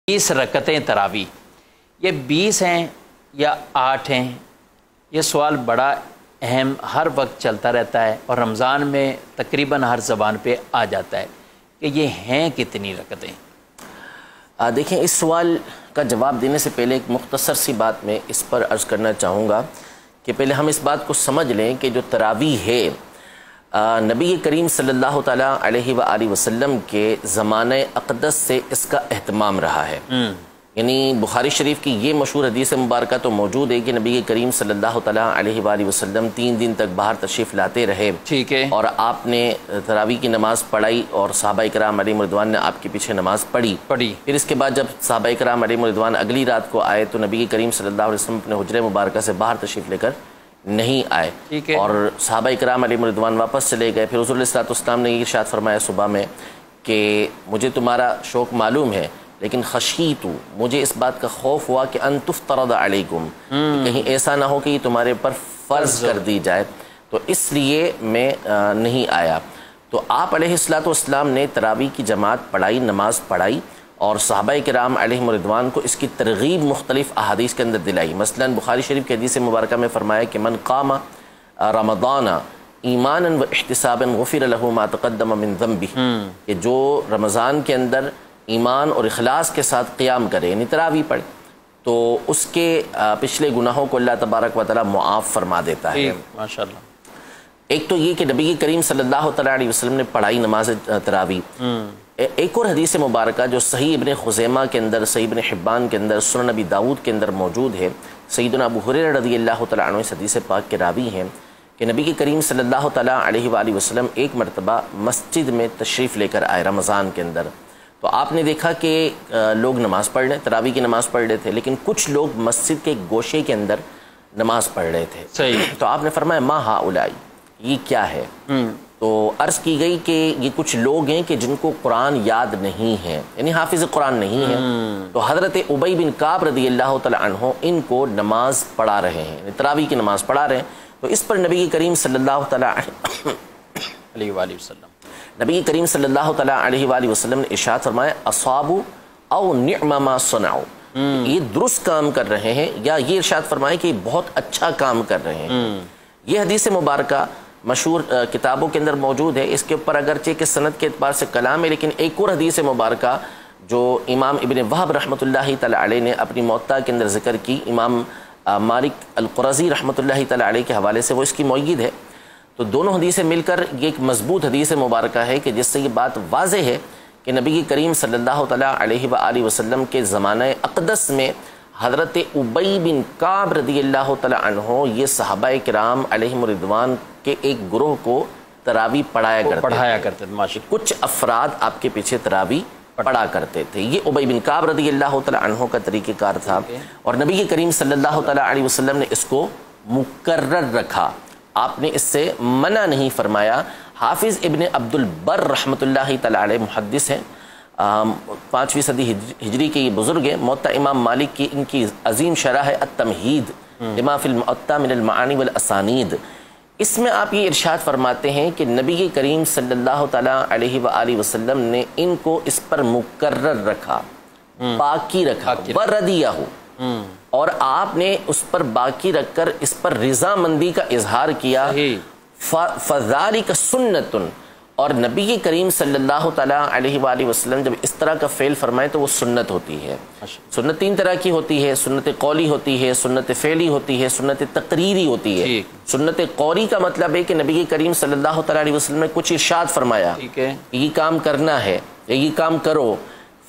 20 رکعتیں تراویح، یہ 20 ہیں یا 8 ہیں؟ یہ سوال بڑا اہم ہر وقت چلتا رہتا ہے اور رمضان میں تقریباً ہر زبان پہ آ جاتا ہے کہ یہ ہیں کتنی رکعتیں؟ دیکھیں، اس سوال کا جواب دینے سے پہلے ایک مختصر سی بات میں اس پر عرض کرنا چاہوں گا کہ پہلے ہم اس بات کو سمجھ لیں کہ جو تراویح ہے نبی کریم صلی اللہ تعالیٰ علیہ وآلہ وسلم کے زمانہ اقدس سے اس کا اہتمام رہا ہے۔ یعنی بخاری شریف کی یہ مشہور حدیث مبارکہ تو موجود ہے کہ نبی کریم صلی اللہ تعالیٰ علیہ وآلہ وسلم 3 دن تک باہر تشریف لاتے رہے، ٹھیک ہے، اور آپ نے تراویح کی نماز پڑھائی اور صحابہ کرام علیہم رضوان نے آپ کے پیچھے نماز پڑھی۔ پھر اس کے بعد جب صحابہ کرام علیہم رضوان اگلی رات کو آئے تو نبی کریم صلی اللہ علیہ وسلم اپنے حجرہ مبارکہ سے باہر تشریف لے کر نہیں آئے، اور صحابہ کرام علیہم رضوان واپس چلے گئے۔ پھر حضور علیہ السلام نے یہ ارشاد فرمایا صبح میں کہ مجھے تمہارا شوق معلوم ہے، لیکن خشیت، مجھے اس بات کا خوف ہوا کہ ان تفترض علیکم، کہیں ایسا نہ ہو کہ یہ تمہارے پر فرض کر دی جائے، تو اس لیے میں نہیں آیا۔ تو آپ علیہ السلام نے تراویح کی جماعت پڑھائی، نماز پڑھائی، اور صحابہ کرام علیہم رضوان کو اس کی ترغیب مختلف احادیث کے اندر دلائی۔ مثلا بخاری شریف کی حدیث مبارکہ میں فرمایا کہ من قام رمضان ایمانا و احتسابا غفر له ما تقدم من ذنبه، کہ جو رمضان کے اندر ایمان اور اخلاص کے ساتھ قیام کرے، یعنی تراویح پڑھے، تو اس کے پچھلے گناہوں کو اللہ تبارک و تعالی معاف فرما دیتا ہے۔ ماشاءاللہ۔ ایک تو یہ کہ نبی کریم صلی اللہ تعالی علیہ وسلم نے پڑھائی نماز تراویح۔ ایک اور حدیث مبارکہ جو صحیح ابن خزیمہ کے اندر، صحیح ابن حبان کے اندر، سنن ابی داؤد کے اندر موجود ہے، سیدنا ابو ہریرہ رضی اللہ تعالیٰ عنہ اس حدیث پاک کے راوی ہیں کہ نبی کریم صلی اللہ تعالیٰ علیہ وآلہ وسلم ایک مرتبہ مسجد میں تشریف لے کر آئے رمضان کے اندر، تو آپ نے دیکھا کہ لوگ نماز پڑھ رہے، تراویح کی نماز پڑھ رہے تھے، لیکن کچھ لوگ مسجد کے گوشے کے اندر نماز پڑھ رہے تھے۔ صحیح۔ تو آپ نے فرمایا ما ہؤلاء، یہ کیا ہے؟ تو عرض کی گئی کہ یہ کچھ لوگ ہیں کہ جن کو قرآن یاد نہیں ہے، یعنی حافظ قرآن نہیں ہے۔ تو حضرت ابی بن کعب رضی اللہ تعالی عنہ ان کو نماز پڑھا رہے ہیں، یعنی تراویح کی نماز پڑھا رہے ہیں۔ تو اس پر نبی کریم صلی اللہ تعالی علیہ وآلہ وسلم نبی کریم صلی اللہ تعالیٰ علیہ وآلہ وسلم نے ارشاد فرمایا اصابوا او نعم ما صنعوا، یہ درست کام کر رہے ہیں، یا یہ ارشاد فرمایا کہ یہ بہت اچھا کام کر رہے ہیں۔ یہ حدیث مبارکہ مشہور کتابوں کے اندر موجود ہے، اس کے اوپر اگرچہ کہ سند کے اعتبار سے کلام ہے، لیکن ایک اور حدیث مبارکہ جو امام ابن وہب رحمۃ اللہ تعالیٰ علیہ نے اپنی موطا کے اندر ذکر کی، امام مالک القرظی رحمۃ اللہ تعالیٰ علیہ کے حوالے سے، وہ اس کی مؤید ہے۔ تو دونوں حدیثیں مل کر یہ ایک مضبوط حدیث مبارکہ ہے کہ جس سے یہ بات واضح ہے کہ نبی کریم صلی اللہ تعالیٰ علیہ وآلہ وسلم کے زمانہ اقدس میں حضرت ابی بن کعب رضی اللہ تعالیٰ عنہ یہ صحابہ کرام علیہم رضوان کے ایک گروہ کو تراویح پڑھایا کرتے تھے۔ کچھ افراد آپ کے پیچھے تراویح پڑھا کرتے تھے۔ یہ ابی بن کعب رضی اللہ تعالیٰ عنہ کا طریقہ کار تھا، اور نبی کریم صلی اللہ تعالیٰ علیہ وسلم نے اس کو مقرر رکھا، آپ نے اس سے منع نہیں فرمایا۔ حافظ ابن عبد البر رحمۃ اللہ تعالیٰ علیہ محدث ہیں، 5ویں صدی ہجری کے یہ بزرگ ہیں۔ موطا امام مالک کی ان کی عظیم شرح ہے التمہید لما فی الموطا من المعانی والاسانید، اس میں آپ یہ ارشاد فرماتے ہیں کہ نبی کریم صلی اللہ تعالیٰ علیہ وآلہ وسلم نے ان کو اس پر مقرر رکھا، باقی رکھا، وردیہ، اور آپ نے اس پر باقی رکھ کر اس پر رضامندی کا اظہار کیا۔ فذالک سنت، اور نبی کریم صلی اللہ تعالیٰ علیہ وآلہ وسلم جب اس طرح کا فعل فرمائے تو وہ سنت ہوتی ہے۔ سنت 3 طرح کی ہوتی ہے، سنت قولی ہوتی ہے، سنت فعلی ہوتی ہے، سنت تقریری ہوتی ہے۔ سنت قولی کا مطلب ہے کہ نبی کریم صلی اللہ تعالیٰ علیہ وسلم نے کچھ ارشاد فرمایا، یہ کام کرنا ہے یا یہ کام کرو۔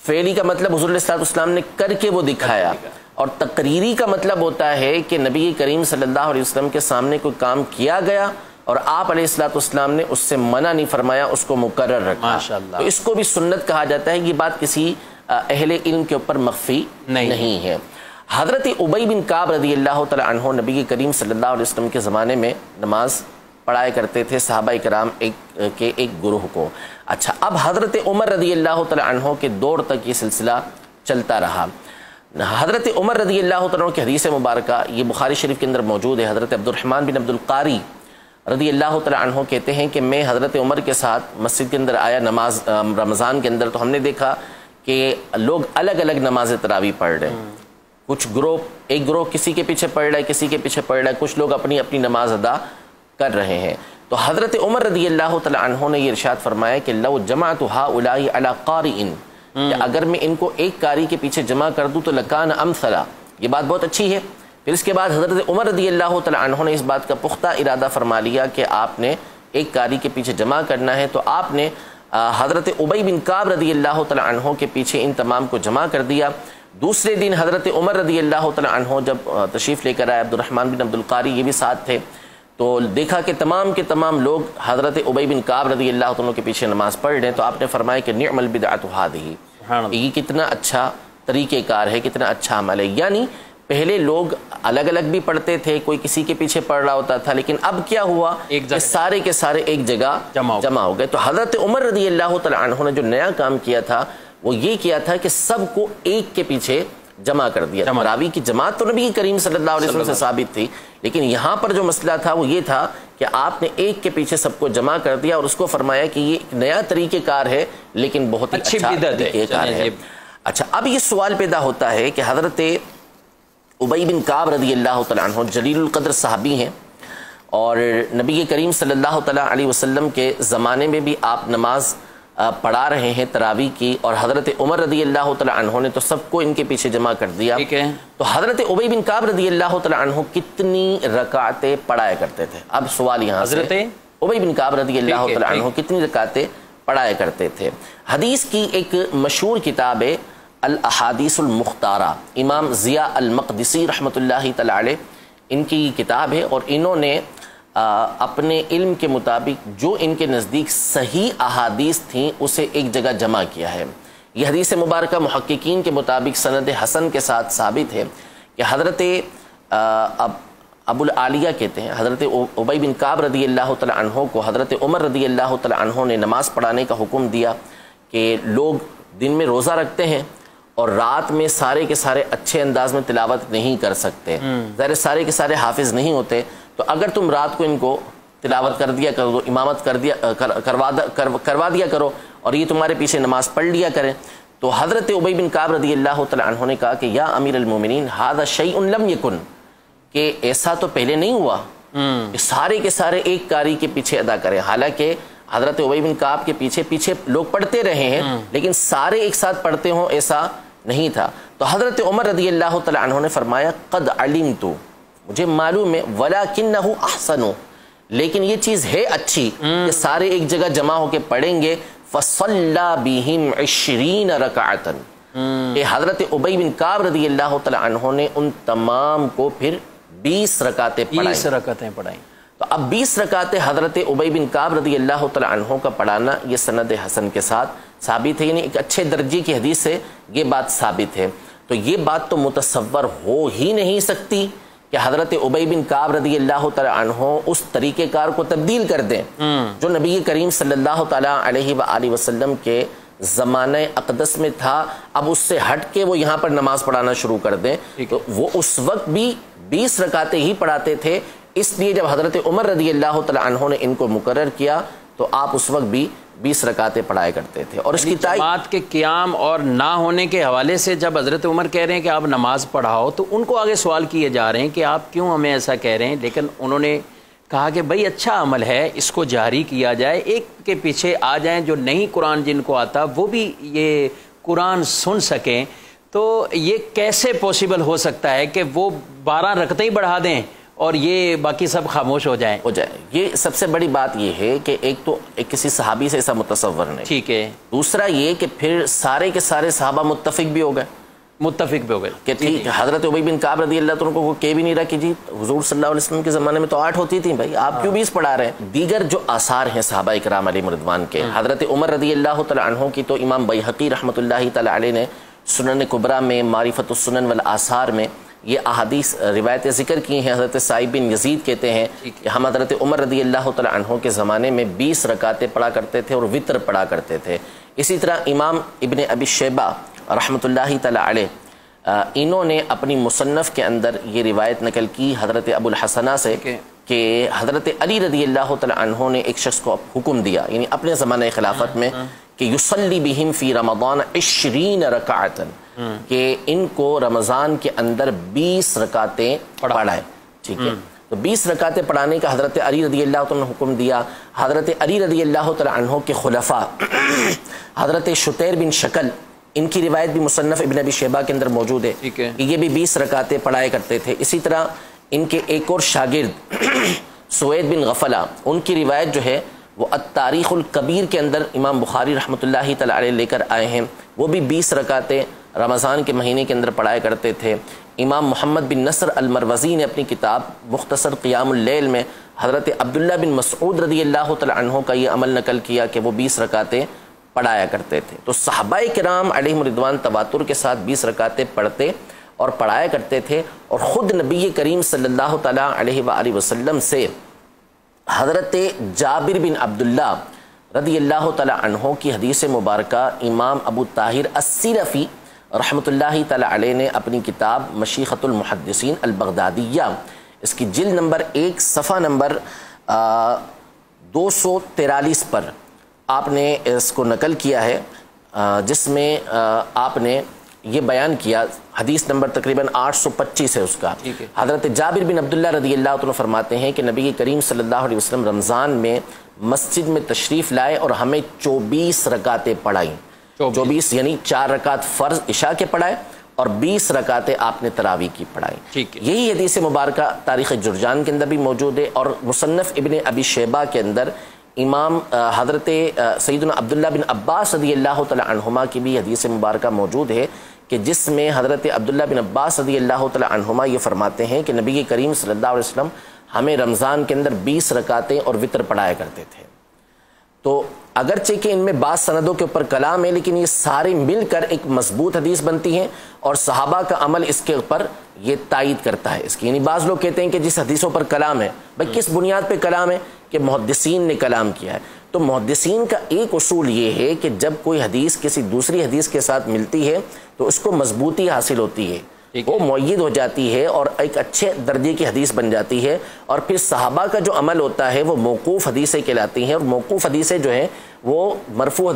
فعلی کا مطلب حضور علیہ السلام نے کر کے وہ دکھایا، اور تقریری کا مطلب ہوتا ہے کہ نبی کریم صلی اللہ علیہ وسلم کے سامنے کوئی کام کیا گیا اور آپ علیہ السلام نے اس سے منع نہیں فرمایا، اس کو مقرر رکھا، تو اس کو بھی سنت کہا جاتا ہے۔ یہ بات کسی اہل علم کے اوپر مخفی نہیں ہے۔ حضرت ابی بن کعب رضی اللہ تعالیٰ عنہ نبی کریم صلی اللہ علیہ وسلم کے زمانے میں نماز پڑھایا کرتے تھے صحابہ کرام کے ایک گروہ کو۔ اچھا، اب حضرت عمر رضی اللہ تعالیٰ عنہ کے دور تک یہ سلسلہ چلتا رہا۔ حضرت عمر رضی اللہ تعالیٰ عنہ کی حدیث مبارکہ یہ بخاری شریف کے اندر موجود ہے۔ حضرت عبد الرحمن بن عبد القاری رضی اللہ تعالیٰ عنہ کہتے ہیں کہ میں حضرت عمر کے ساتھ مسجد کے اندر آیا رمضان کے اندر، تو ہم نے دیکھا کہ لوگ الگ الگ نماز تراویح پڑھ رہے ہیں. کچھ گروہ، ایک گروہ کسی کے پیچھے پڑھ رہا ہے، کسی کے پیچھے پڑھ رہا ہے، کچھ لوگ اپنی اپنی نماز ادا کر رہے ہیں. تو حضرت عمر رضی اللہ تعالی عنہ نے یہ ارشاد فرمایا کہ لو جمعت هؤلاء علی قارئ، کہ اگر میں ان کو ایک قاری کے پیچھے جمع کر دوں تو لکان امثلا. یہ بات بہت اچھی ہے. پھر اس کے بعد حضرت عمر رضی اللہ تعالی عنہ نے اس بات کا پختہ ارادہ فرما لیا کہ آپ نے ایک قاری کے پیچھے جمع کرنا ہے. تو آپ نے حضرت ابی بن کعب رضی اللہ تعالی عنہ کے پیچھے ان تمام کو جمع کر دیا. دوسرے دن حضرت عمر رضی اللہ تعالی عنہ جب تشریف لے کر آئے، عبد الرحمن بن عبد القاری یہ بھی ساتھ تھے، تو دیکھا کہ تمام کے تمام لوگ حضرت ابی بن کعب رضی اللہ عنہ کے پیچھے نماز پڑھ رہے ہیں. تو آپ نے فرمایا کہ نعم البدعۃ هذه، یہ کتنا اچھا طریقہ کار ہے، کتنا اچھا عمل ہے. یعنی پہلے لوگ الگ الگ بھی پڑھتے تھے، کوئی کسی کے پیچھے پڑھ رہا ہوتا تھا، لیکن اب کیا ہوا کہ سارے کے سارے ایک جگہ جمع ہو گئے. تو حضرت عمر رضی اللہ تعالی عنہ نے جو نیا کام کیا تھا وہ یہ کیا تھا کہ سب کو ایک کے پیچھے جمع کر دیا. تراویح کی جماعت تو نبی کریم صلی اللہ علیہ وسلم سے ثابت تھی، لیکن یہاں پر جو مسئلہ تھا وہ یہ تھا کہ آپ نے ایک کے پیچھے سب کو جمع کر دیا اور اس کو فرمایا کہ یہ ایک نیا طریقہ کار ہے لیکن بہت ہی اچھا طریقہ کار ہے. اچھا، اب یہ سوال پیدا ہوتا ہے کہ حضرت ابی بن کعب رضی اللہ تعالیٰ عنہ جلیل القدر صحابی ہیں، اور نبی کریم صلی اللہ تعالیٰ علیہ وسلم کے زمانے میں بھی آپ نماز پڑھا رہے ہیں تراویح کی، اور حضرت عمر رضی اللہ تعالیٰ عنہ نے تو سب کو ان کے پیچھے جمع کر دیا. تو حضرت ابی بن کعب رضی اللہ تعالیٰ عنہ کتنی رکعتیں پڑھایا کرتے تھے؟ اب سوال یہاں سے، حضرت ابی بن کعب رضی اللہ تعالیٰ عنہ کتنی رکعتیں پڑھایا کرتے تھے؟ حدیث کی ایک مشہور کتاب ہے الاحادیث المختارہ، امام ضیاء المقدسی رحمۃ اللہ تعالی علیہ ان کی کتاب ہے، اور انہوں نے اپنے علم کے مطابق جو ان کے نزدیک صحیح احادیث تھیں اسے ایک جگہ جمع کیا ہے. یہ حدیث مبارکہ محققین کے مطابق سند حسن کے ساتھ ثابت ہے کہ حضرت ابو العالیہ کہتے ہیں حضرت ابی بن کعب رضی اللہ تعالی عنہ کو حضرت عمر رضی اللہ تعالی عنہ نے نماز پڑھانے کا حکم دیا کہ لوگ دن میں روزہ رکھتے ہیں اور رات میں سارے کے سارے اچھے انداز میں تلاوت نہیں کر سکتے، ظاہر سارے کے سارے حافظ نہیں ہوتے، تو اگر تم رات کو ان کو تلاوت کر دیا کرو، امامت کروا دیا کرو اور یہ تمہارے پیچھے نماز پڑھ لیا کریں. تو حضرت ابی بن کعب رضی اللہ تعالی عنہ نے کہا کہ یا امیر المومنین ھذا شیء لم یکن، کہ ایسا تو پہلے نہیں ہوا کہ سارے کے سارے ایک قاری کے پیچھے ادا کریں. حالانکہ حضرت ابی بن کعب کے پیچھے لوگ پڑھتے رہے ہیں لیکن سارے ایک ساتھ پڑھتے ہوں ایسا نہیں تھا. تو حضرت عمر رضی اللہ تعالی عنہ نے فرمایا قد علمت، مجھے معلوم ہے، ولکنہ احسن، لیکن یہ چیز ہے اچھی کہ سارے ایک جگہ جمع ہو کے پڑھیں گے. فصلی بہم 20 رکعتا، کہ حضرت ابی بن کعب رضی اللہ تعالی عنہ نے ان تمام کو پھر 20 رکعتیں پڑھائیں. تو اب 20 رکعتیں حضرت ابی بن کعب رضی اللہ تعالی عنہ کا پڑھانا یہ سند حسن کے ساتھ ثابت ہے، یعنی ایک اچھے درجے کی حدیث سے یہ بات ثابت ہے. تو یہ بات تو متصور ہو ہی نہیں سکتی کہ حضرت ابی بن کعب رضی اللہ تعالی عنہ اس طریقہ کار کو تبدیل کر دیں جو نبی کریم صلی اللہ تعالی علیہ وآلہ وسلم کے زمانہ اقدس میں تھا، اب اس سے ہٹ کے وہ یہاں پر نماز پڑھانا شروع کر دیں. تو وہ اس وقت بھی 20 رکعتیں ہی پڑھاتے تھے، اس لیے جب حضرت عمر رضی اللہ تعالی عنہ نے ان کو مقرر کیا تو آپ اس وقت بھی 20 رکعتیں پڑھایا کرتے تھے. اور اس کی جماعت کے قیام اور نہ ہونے کے حوالے سے جب حضرت عمر کہہ رہے ہیں کہ آپ نماز پڑھاؤ تو ان کو آگے سوال کیے جا رہے ہیں کہ آپ کیوں ہمیں ایسا کہہ رہے ہیں، لیکن انہوں نے کہا کہ بھائی اچھا عمل ہے، اس کو جاری کیا جائے، ایک کے پیچھے آ جائیں جو نہیں قرآن جن کو آتا وہ بھی یہ قرآن سن سکیں. تو یہ کیسے پوسیبل ہو سکتا ہے کہ وہ 12 رکعتیں ہی بڑھا دیں اور یہ باقی سب خاموش ہو جائیں؟ یہ سب سے بڑی بات یہ ہے کہ ایک تو کسی صحابی سے ایسا متصور نہیں، ٹھیک ہے. دوسرا یہ کہ پھر سارے کے سارے صحابہ متفق بھی ہو گئے کہ ٹھیک حضرت ابی بن کعب رضی اللہ عنہ کو کہہ بھی نہیں رہا کہ جی حضور صلی اللہ علیہ وسلم کے زمانے میں تو 8 ہوتی تھیں، بھائی آپ کیوں 20 پڑھا رہے ہیں. دیگر جو آثار ہیں صحابہ کرام علیہم رضوان کے، حضرت عمر رضی اللہ تعالی عنہ کی تو امام بیہقی رحمۃ اللہ تعالی علیہ نے سنن کبریٰ میں معرفت السنن والآثار میں یہ احادیث روایتیں ذکر کی ہیں. حضرت سعید بن یزید کہتے ہیں کہ ہم حضرت عمر رضی اللہ تعالی عنہ کے زمانے میں 20 رکعتیں پڑھا کرتے تھے اور وطر پڑھا کرتے تھے. اسی طرح امام ابن ابی شیبہ رحمۃ اللہ تعالی علیہ انہوں نے اپنی مصنف کے اندر یہ روایت نقل کی حضرت ابو الحسنہ سے کہ حضرت علی رضی اللہ تعالی عنہ نے ایک شخص کو حکم دیا، یعنی اپنے زمانہ خلافت میں، کہ یصلی بہم فی رمضان 20 رکعتن، کہ ان کو رمضان کے اندر 20 رکعتیں پڑھائیں. ٹھیک ہے، تو 20 رکعتیں پڑھانے کا حضرت علی رضی اللہ تعالیٰ نے حکم دیا. حضرت علی رضی اللہ تعالیٰ عنہ کے خلفاء حضرت شتیر بن شکل، ان کی روایت بھی مصنف ابن ابی شیبہ کے اندر موجود ہے کہ یہ بھی 20 رکعتیں پڑھایا کرتے تھے. اسی طرح ان کے ایک اور شاگرد سوید بن غفلہ، ان کی روایت جو ہے وہ التاریخ الکبیر کے اندر امام بخاری رحمۃ اللہ تعالی علیہ لے کر آئے ہیں. وہ بھی 20 رکعتیں رمضان کے مہینے کے اندر پڑھایا کرتے تھے. امام محمد بن نصر المروزی نے اپنی کتاب مختصر قیام اللیل میں حضرت عبداللہ بن مسعود رضی اللہ تعالی عنہ کا یہ عمل نقل کیا کہ وہ 20 رکعتیں پڑھایا کرتے تھے. تو صحابہ کرام علیہم رضوان تواتر کے ساتھ 20 رکعتیں پڑھتے اور پڑھایا کرتے تھے. اور خود نبی کریم صلی اللہ تعالیٰ علیہ وآلہ وسلم سے حضرت جابر بن عبداللہ رضی اللہ تعالیٰ عنہ کی حدیث مبارکہ امام ابو طاہر السیرفی رحمۃ اللہ تعالیٰ علیہ نے اپنی کتاب مشیخۃ المحدثین البغدادیہ، اس کی جلد نمبر 1 صفحہ نمبر 243 پر آپ نے اس کو نقل کیا ہے، جس میں آپ نے یہ بیان کیا، حدیث نمبر تقریباً 825 ہے اس کا. حضرت جابر بن عبداللہ رضی اللہ عنہ فرماتے ہیں کہ نبی کریم صلی اللہ علیہ وسلم رمضان میں مسجد میں تشریف لائے اور ہمیں 24 رکعتیں پڑھائیں. 24 یعنی 4 رکعت فرض عشاء کے پڑھائے اور 20 رکعتیں آپ نے تراویح کی پڑھائیں. یہی حدیث مبارکہ تاریخ جرجان کے اندر بھی موجود ہے، اور مصنف ابن ابی شیبہ کے اندر امام حضرت سیدنا عبداللہ بن عباس رضی اللہ تعالی عنہما کی بھی حدیث مبارکہ موجود ہے کہ جس میں حضرت عبداللہ بن عباس رضی اللہ تعالی عنہما یہ فرماتے ہیں کہ نبی کریم صلی اللہ علیہ وسلم ہمیں رمضان کے اندر 20 رکعتیں اور وتر پڑھایا کرتے تھے. تو اگرچہ کہ ان میں بعض سندوں کے اوپر کلام ہے، لیکن یہ سارے مل کر ایک مضبوط حدیث بنتی ہیں اور صحابہ کا عمل اس کے اوپر یہ تائید کرتا ہے اس کی. یعنی بعض لوگ کہتے ہیں کہ جس حدیثوں پر کلام ہے، بھائی کس بنیاد پہ کلام ہے؟ کہ محدثین نے کلام کیا ہے. تو محدثین کا ایک اصول یہ ہے کہ جب کوئی حدیث کسی دوسری حدیث کے ساتھ ملتی ہے تو اس کو مضبوطی حاصل ہوتی ہے، وہ مؤید ہو جاتی ہے اور ایک اچھے درجے کی حدیث بن جاتی ہے. اور پھر صحابہ کا جو عمل ہوتا ہے وہ موقوف حدیثیں کہلاتی ہیں، اور موقوف حدیثیں جو ہیں وہ مرفوع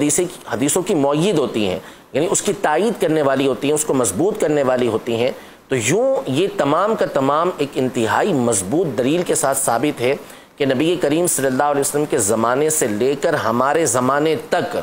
حدیثوں کی مؤید ہوتی ہیں، یعنی اس کی تائید کرنے والی ہوتی ہیں، اس کو مضبوط کرنے والی ہوتی ہیں. تو یوں یہ تمام کا تمام ایک انتہائی مضبوط دلیل کے ساتھ ثابت ہے کہ نبی کریم صلی اللہ علیہ وسلم کے زمانے سے لے کر ہمارے زمانے تک،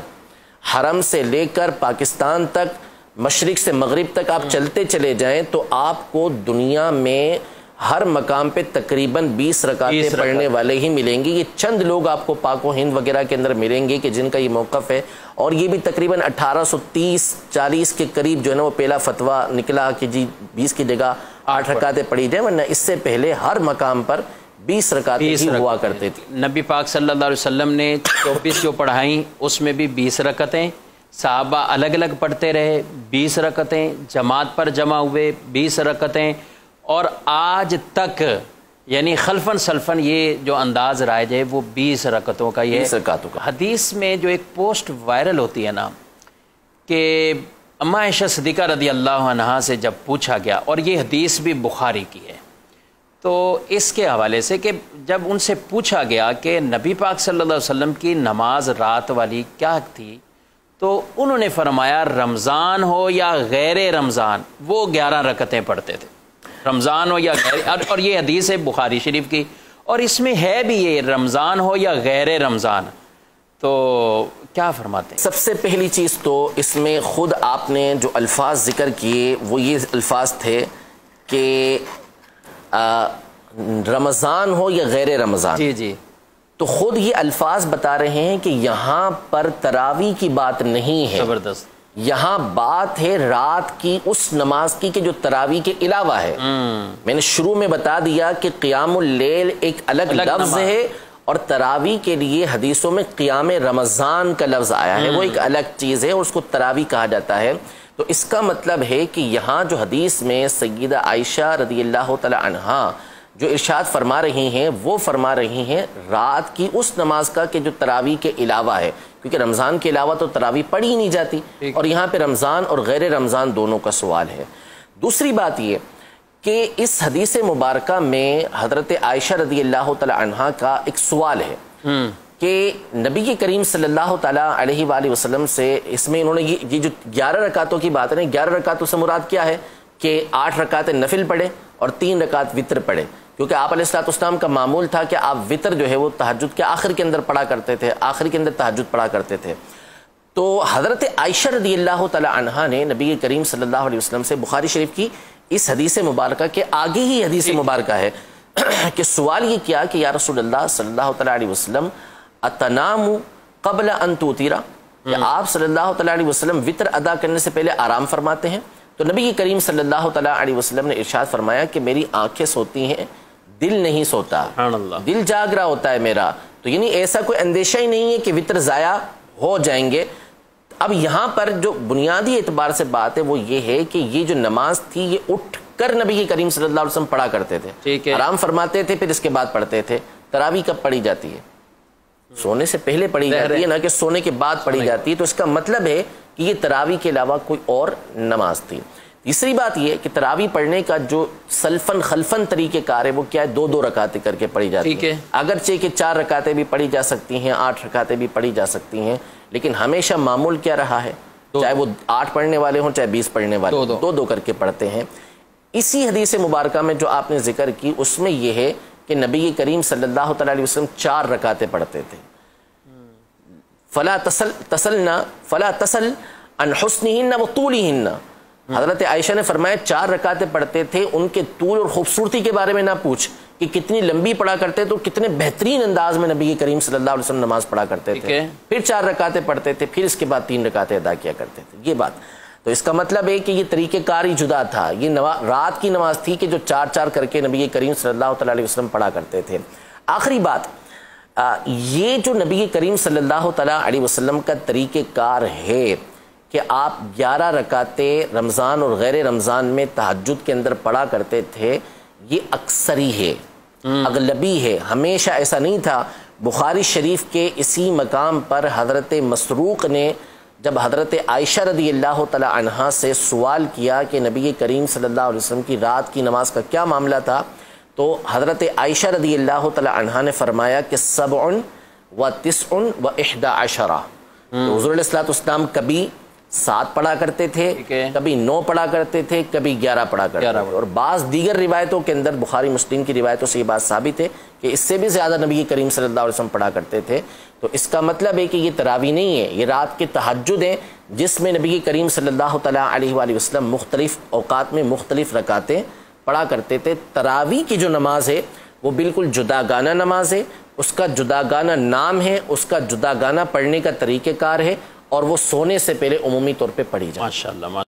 حرم سے لے کر پاکستان تک، مشرق سے مغرب تک آپ چلتے چلے جائیں تو آپ کو دنیا میں ہر مقام پہ تقریباً 20 رکعتیں پڑھنے والے ہی ملیں گے. یہ چند لوگ آپ کو پاک و ہند وغیرہ کے اندر ملیں گے کہ جن کا یہ موقف ہے، اور یہ بھی تقریباً 1830-40 کے قریب جو ہے نا وہ پہلا فتویٰ نکلا کہ جی 20 کی جگہ 8 رکعتیں پڑھی جائیں، ورنہ اس سے پہلے ہر مقام پر 20 رکعتیں ہی ہوا کرتے تھے. نبی پاک صلی اللہ علیہ وسلم نے 24 جو پڑھائیں اس میں بھی 20 رکعتیں، صحابہ الگ الگ پڑھتے رہے 20 رکعتیں، جماعت پر جمع ہوئے 20 رکعتیں، اور آج تک یعنی خلفاً سلفاً یہ جو انداز رائج ہے وہ 20 رکعتوں کا. یہ 20 رکعتوں کا. حدیث میں جو ایک پوسٹ وائرل ہوتی ہے نا کہ اماں عائشہ صدیقہ رضی اللہ عنہا سے جب پوچھا گیا، اور یہ حدیث بھی بخاری کی ہے، تو اس کے حوالے سے کہ جب ان سے پوچھا گیا کہ نبی پاک صلی اللہ علیہ وسلم کی نماز رات والی کیا تھی، تو انہوں نے فرمایا رمضان ہو یا غیر رمضان وہ 11 رکعتیں پڑھتے تھے، رمضان ہو یا غیر. اور یہ حدیث ہے بخاری شریف کی، اور اس میں ہے بھی یہ رمضان ہو یا غیر رمضان. تو کیا فرماتے ہیں؟ سب سے پہلی چیز تو اس میں خود آپ نے جو الفاظ ذکر کیے وہ یہ الفاظ تھے کہ رمضان ہو یا غیر رمضان. جی جی. تو خود یہ الفاظ بتا رہے ہیں کہ یہاں پر تراویح کی بات نہیں ہے، زبردست. یہاں بات ہے رات کی اس نماز کی کہ جو تراویح کے علاوہ ہے. میں نے شروع میں بتا دیا کہ قیام اللیل ایک الگ لفظ ہے، اور تراویح کے لیے حدیثوں میں قیام رمضان کا لفظ آیا ہے، وہ ایک الگ چیز ہے اور اس کو تراویح کہا جاتا ہے. تو اس کا مطلب ہے کہ یہاں جو حدیث میں سیدہ عائشہ رضی اللہ تعالی عنہا جو ارشاد فرما رہی ہیں وہ فرما رہی ہیں رات کی اس نماز کا کہ جو تراویح کے علاوہ ہے، کیونکہ رمضان کے علاوہ تو تراویح پڑھی ہی نہیں جاتی، اور یہاں پہ رمضان اور غیر رمضان دونوں کا سوال ہے. دوسری بات یہ کہ اس حدیث مبارکہ میں حضرت عائشہ رضی اللہ تعالی عنہا کا ایک سوال ہے کہ نبی کریم صلی اللہ تعالیٰ علیہ وآلہ وسلم سے اس میں انہوں نے یہ جو 11 رکعتوں کی بات ہے نا، 11 رکعتوں سے مراد کیا ہے کہ 8 رکعتیں نفل پڑھے اور 3 رکعت وطر پڑھے، کیونکہ آپ علیہ السلام کا معمول تھا کہ آپ وطر جو ہے وہ تہجد کے آخر کے اندر پڑھا کرتے تھے، آخر کے اندر تہجد پڑھا کرتے تھے۔ تو حضرت عائشہ رضی اللہ تعالی عنہا نے نبی کریم صلی اللہ علیہ وسلم سے بخاری شریف کی اس حدیث مبارکہ کے آگے ہی حدیث مبارکہ ہے کہ سوال یہ کیا کہ یا رسول اللہ صلی اللہ تعالی علیہ وسلم اتنام قبل ان توتیرا، کہ آپ صلی اللہ تعالی علیہ وسلم وطر ادا کرنے سے پہلے آرام فرماتے ہیں؟ تو نبی کریم صلی اللہ تعالی علیہ وسلم نے ارشاد فرمایا کہ میری آنکھیں سوتی ہیں، دل نہیں سوتا، دل جاگ رہا ہوتا ہے میرا، تو یعنی ایسا کوئی اندیشہ ہی نہیں ہے کہ وطر ضائع ہو جائیں گے۔ اب یہاں پر جو بنیادی اعتبار سے بات ہے وہ یہ ہے کہ یہ جو نماز تھی یہ اٹھ کر نبی کریم صلی اللہ علیہ وسلم پڑھا کرتے تھے، آرام فرماتے تھے، پھر اس کے بعد پڑھتے تھے۔ تراویح کب پڑھی جاتی ہے؟ سونے سے پہلے پڑھی جاتی ہے، نہ کہ سونے کے بعد پڑھی جاتی ہے، تو اس کا مطلب ہے کہ یہ تراویح کے علاوہ کوئی اور نماز تھی۔ تیسری بات یہ کہ تراویح پڑھنے کا جو سلفن خلفن طریقہ کار ہے وہ کیا ہے، 2 رکعتیں کر کے پڑھی جاتی ہیں، اگرچہ کہ 4 رکعتیں بھی پڑھی جا سکتی ہیں، 8 رکعتیں بھی پڑھی جا سکتی ہیں، لیکن ہمیشہ معمول کیا رہا ہے، چاہے وہ 8 پڑھنے والے ہوں چاہے 20 پڑھنے والے ہوں، 2 کر کے پڑھتے ہیں۔ اسی حدیث مبارکہ میں جو آپ نے ذکر کی اس میں یہ ہے کہ نبی کریم صلی اللہ تعالی علیہ وسلم 4 رکعتیں پڑھتے تھے۔ فلا تسل عن حسنہن و طولہن، حضرت عائشہ نے فرمایا 4 رکعتیں پڑھتے تھے، ان کے طول اور خوبصورتی کے بارے میں نہ پوچھ کہ کتنی لمبی پڑھا کرتے تو کتنے بہترین انداز میں نبی کریم صلی اللہ علیہ وسلم نماز پڑھا کرتے تھے، پھر 4 رکعتیں پڑھتے تھے، پھر اس کے بعد 3 رکعتیں ادا کیا کرتے تھے۔ یہ بات تو اس کا مطلب ہے کہ یہ طریقہ کار ہی جدا تھا، یہ رات کی نماز تھی کہ جو 4 کر کے نبی کریم صلی اللہ تعالی علیہ وسلم پڑھا کرتے تھے۔ آخری بات، یہ جو نبی کریم صلی اللہ تعالی علیہ وسلم کا طریقہ کار ہے کہ آپ 11 رکعتیں رمضان اور غیر رمضان میں تہجد کے اندر پڑھا کرتے تھے، یہ اکثری ہے، اغلبی ہے، ہمیشہ ایسا نہیں تھا۔ بخاری شریف کے اسی مقام پر حضرت مسروق نے جب حضرت عائشہ رضی اللہ تعالی عنہا سے سوال کیا کہ نبی کریم صلی اللہ علیہ وسلم کی رات کی نماز کا کیا معاملہ تھا، تو حضرت عائشہ رضی اللہ تعالی عنہا نے فرمایا کہ 7 و 9 و 11، تو حضور علیہ السلام کبھی 7 پڑھا کرتے تھے، کبھی 9 پڑھا کرتے تھے، کبھی 11 پڑھا کرتے تھے، اور بعض دیگر روایتوں کے اندر بخاری مسلم کی روایتوں سے یہ بات ثابت ہے کہ اس سے بھی زیادہ نبی کریم صلی اللہ علیہ وسلم پڑھا کرتے تھے۔ تو اس کا مطلب ہے کہ یہ تراویح نہیں ہے، یہ رات کے تہجد ہیں جس میں نبی کریم صلی اللہ تعالیٰ علیہ وآلہ وسلم مختلف اوقات میں مختلف رکعتیں پڑھا کرتے تھے۔ تراویح کی جو نماز ہے وہ بالکل جداگانہ نماز ہے، اس کا جداگانہ نام ہے، اس کا جداگانہ پڑھنے کا طریقہ کار ہے، اور وہ سونے سے پہلے عمومی طور پہ پڑھی جائے۔ ماشاءاللہ۔